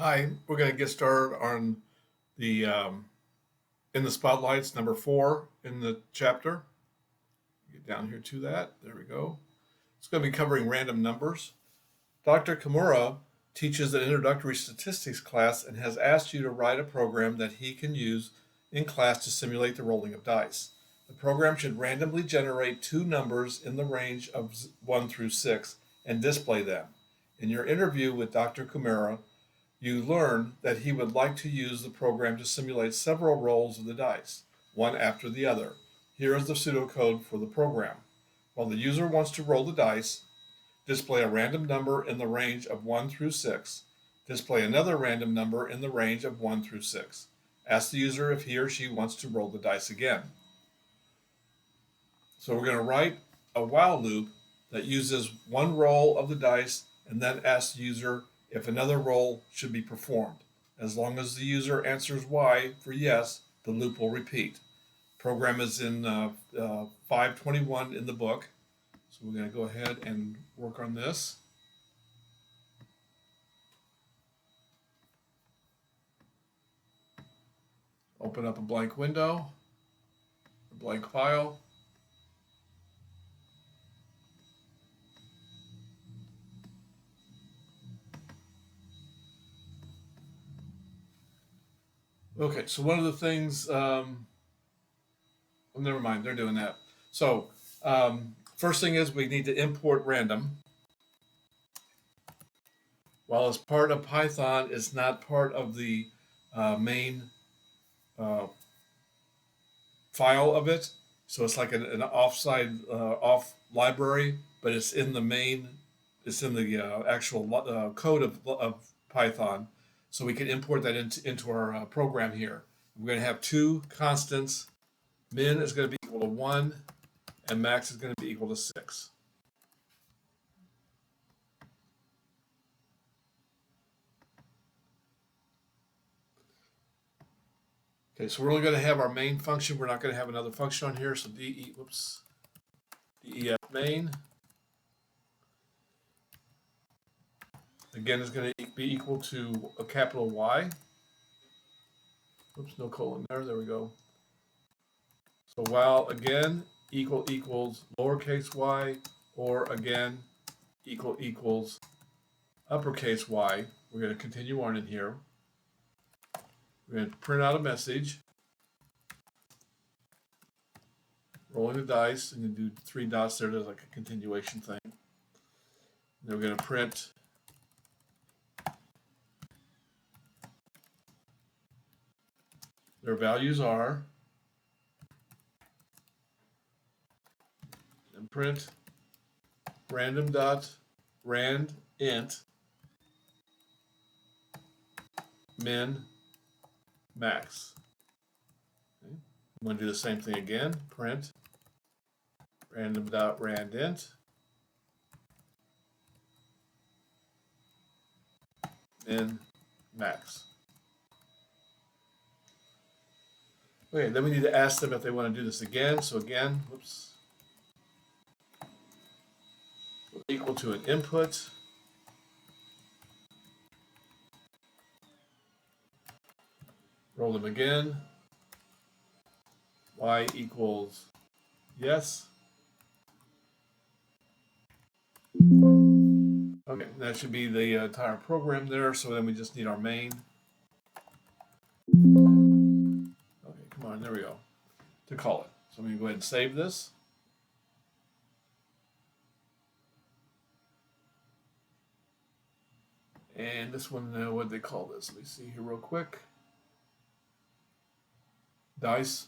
Hi, we're going to get started on the in the spotlights number 4 in the chapter. Get down here to that. There we go. It's going to be covering random numbers. Dr. Kimura teaches an introductory statistics class and has asked you to write a program that he can use in class to simulate the rolling of dice. The program should randomly generate two numbers in the range of 1 through 6 and display them. In your interview with Dr. Kimura, you learn that he would like to use the program to simulate several rolls of the dice, one after the other. Here is the pseudocode for the program. While the user wants to roll the dice, display a random number in the range of 1 through 6. Display another random number in the range of 1 through 6. Ask the user if he or she wants to roll the dice again. So we're going to write a while loop that uses one roll of the dice and then asks the user if another roll should be performed. As long as the user answers Y for yes, the loop will repeat. Program is in 521 in the book. So we're going to go ahead and work on this. Open up a blank window, a blank file. Okay, so one of the things, well, never mind, they're doing that. So first thing is we need to import random. While it's part of Python, it's not part of the main file of it. So it's like an offside off library, but it's in the main. It's in the actual code of Python. So we can import that into our program here. We're going to have two constants. Min is going to be equal to 1, and max is going to be equal to 6. Okay, so we're only going to have our main function. We're not going to have another function on here. So def main again is going to be equal to a capital Y. Oops, no colon there. There we go. So while again equals lowercase y, or again equals uppercase Y. We're going to continue on in here. We're going to print out a message, rolling the dice, and you do 3 dots there. There's like a continuation thing. Then we're going to print their values are, and print random dot rand int min max. Okay. I'm going to do the same thing again. Print random dot rand int min max. Okay, then we need to ask them if they want to do this again. So again, whoops, equal to an input. Roll them again. Y equals yes. Okay, that should be the entire program there. So then we just need our main. Okay, come on, there we go. To call it. So I'm going to go ahead and save this. And this one, what do they call this? Let me see here real quick. Dice.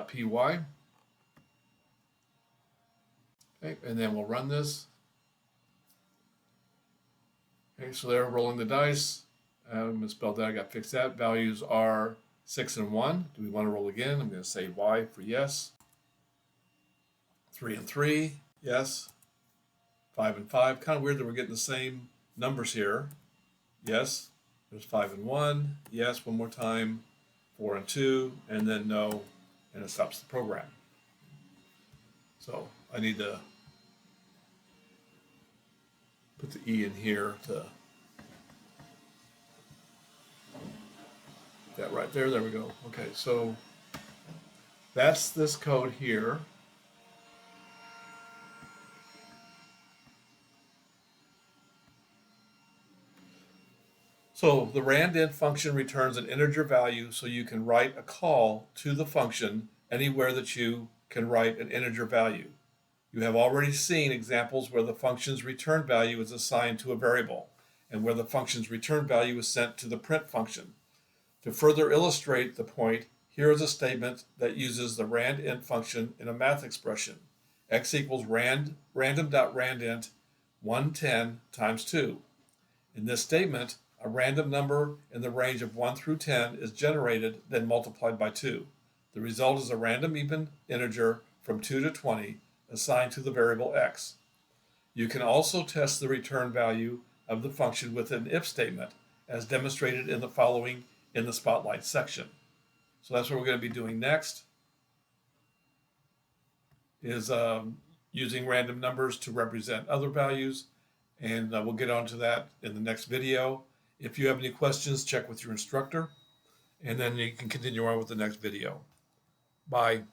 .py. Okay, and then we'll run this. Okay, so they're rolling the dice. Misspelled that, I got to fix that. Values are 6 and 1. Do we want to roll again? I'm going to say Y for yes. 3 and 3, yes. 5 and 5. Kind of weird that we're getting the same numbers here. Yes. There's 5 and 1. Yes, one more time. 4 and 2, and then no, and it stops the program. So I need to put the E in here to that right there. There we go. Okay, so that's this code here. So the randint function returns an integer value, so you can write a call to the function anywhere that you can write an integer value. You have already seen examples where the function's return value is assigned to a variable and where the function's return value is sent to the print function. To further illustrate the point, here is a statement that uses the randint function in a math expression. X equals random.randint 110 times 2. In this statement, a random number in the range of 1 through 10 is generated, then multiplied by 2. The result is a random even integer from 2 to 20 assigned to the variable x. You can also test the return value of the function with an if statement, as demonstrated in the following in the Spotlight section. So that's what we're going to be doing next, is using random numbers to represent other values, and we'll get onto that in the next video. If you have any questions, check with your instructor, and then you can continue on with the next video. Bye.